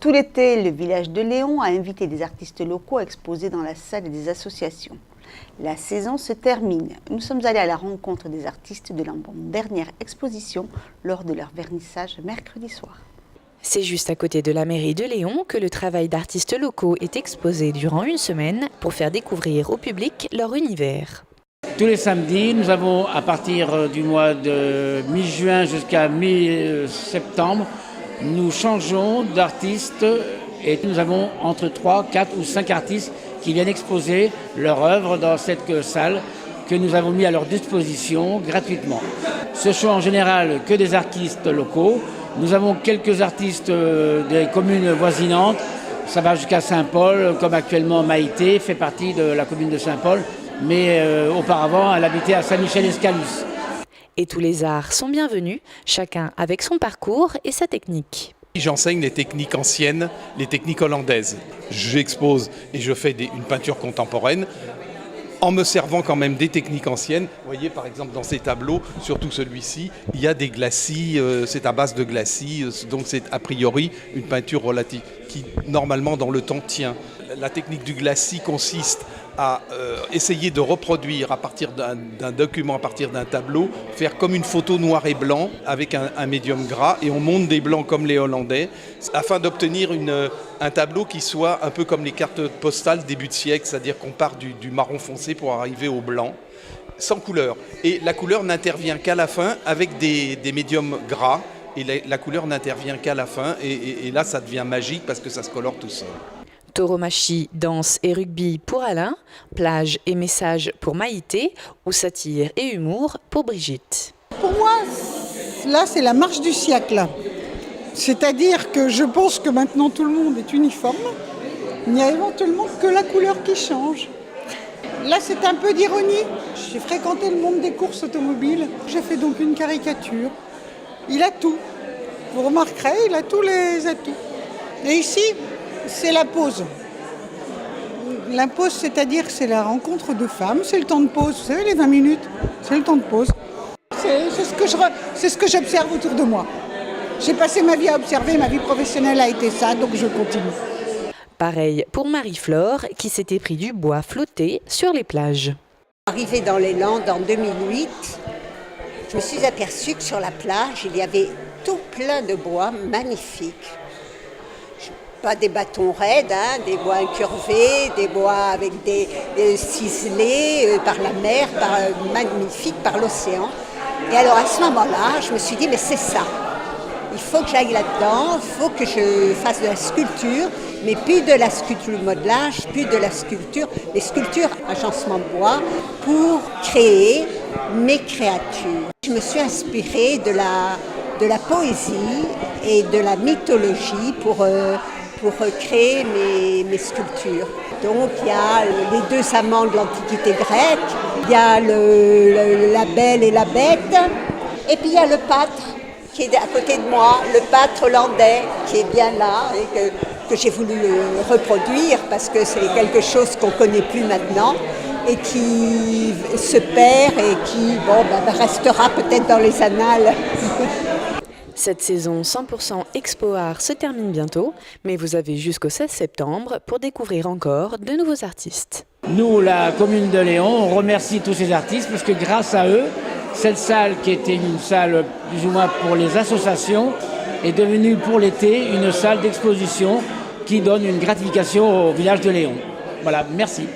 Tout l'été, le village de Léon a invité des artistes locaux à exposer dans la salle des associations. La saison se termine. Nous sommes allés à la rencontre des artistes de leur dernière exposition lors de leur vernissage mercredi soir. C'est juste à côté de la mairie de Léon que le travail d'artistes locaux est exposé durant une semaine pour faire découvrir au public leur univers. Tous les samedis, nous avons à partir du mois de mi-juin jusqu'à mi-septembre, nous changeons d'artistes et nous avons entre 3, 4 ou 5 artistes qui viennent exposer leur œuvre dans cette salle que nous avons mis à leur disposition gratuitement. Ce sont en général que des artistes locaux. Nous avons quelques artistes des communes voisinantes. Ça va jusqu'à Saint-Paul, comme actuellement Maïté fait partie de la commune de Saint-Paul, mais auparavant elle habitait à Saint-Michel-Escalus. Et tous les arts sont bienvenus, chacun avec son parcours et sa technique. J'enseigne les techniques anciennes, les techniques hollandaises. J'expose et je fais une peinture contemporaine en me servant quand même des techniques anciennes. Vous voyez par exemple dans ces tableaux, surtout celui-ci, il y a des glacis, c'est à base de glacis, donc c'est a priori une peinture relative qui normalement dans le temps tient. La technique du glacis consiste à essayer de reproduire à partir d'un document, à partir d'un tableau, faire comme une photo noir et blanc avec un médium gras et on monte des blancs comme les Hollandais afin d'obtenir un tableau qui soit un peu comme les cartes postales début de siècle, c'est-à-dire qu'on part du marron foncé pour arriver au blanc, sans couleur. Et la couleur n'intervient qu'à la fin avec des médiums gras et la couleur n'intervient qu'à la fin et là ça devient magique parce que ça se colore tout seul. Tauromachie, danse et rugby pour Alain, plage et message pour Maïté ou satire et humour pour Brigitte. Pour moi, là c'est la marche du siècle. C'est-à-dire que je pense que maintenant tout le monde est uniforme. Il n'y a éventuellement que la couleur qui change. Là c'est un peu d'ironie. J'ai fréquenté le monde des courses automobiles. J'ai fait donc une caricature. Il a tout. Vous remarquerez, il a tous les atouts. Et ici, c'est la pause. La pause, c'est-à-dire que c'est la rencontre de femmes, c'est le temps de pause. Vous savez, les 20 minutes, c'est le temps de pause. C'est ce que j'observe autour de moi. J'ai passé ma vie à observer, ma vie professionnelle a été ça, donc je continue. Pareil pour Marie-Flore qui s'était pris du bois flotté sur les plages. Arrivée dans les Landes en 2008, je me suis aperçue que sur la plage, il y avait tout plein de bois magnifiques. Pas des bâtons raides, des bois incurvés, des bois avec des ciselés par la mer, magnifiques par l'océan. Et alors à ce moment-là, je me suis dit, mais c'est ça. Il faut que j'aille là-dedans, il faut que je fasse de la sculpture, mais plus de la sculpture modelage, plus de la sculpture, les sculptures agencement de bois, pour créer mes créatures. Je me suis inspirée de la poésie et de la mythologie pour créer mes sculptures. Donc il y a les deux amants de l'Antiquité grecque, il y a la belle et la bête, et puis il y a le pâtre qui est à côté de moi, le pâtre hollandais qui est bien là et que j'ai voulu reproduire parce que c'est quelque chose qu'on ne connaît plus maintenant et qui se perd et qui restera peut-être dans les annales. Cette saison 100% Expo Art se termine bientôt, mais vous avez jusqu'au 16 septembre pour découvrir encore de nouveaux artistes. Nous, la commune de Léon, on remercie tous ces artistes parce que grâce à eux, cette salle qui était une salle plus ou moins pour les associations est devenue pour l'été une salle d'exposition qui donne une gratification au village de Léon. Voilà, merci.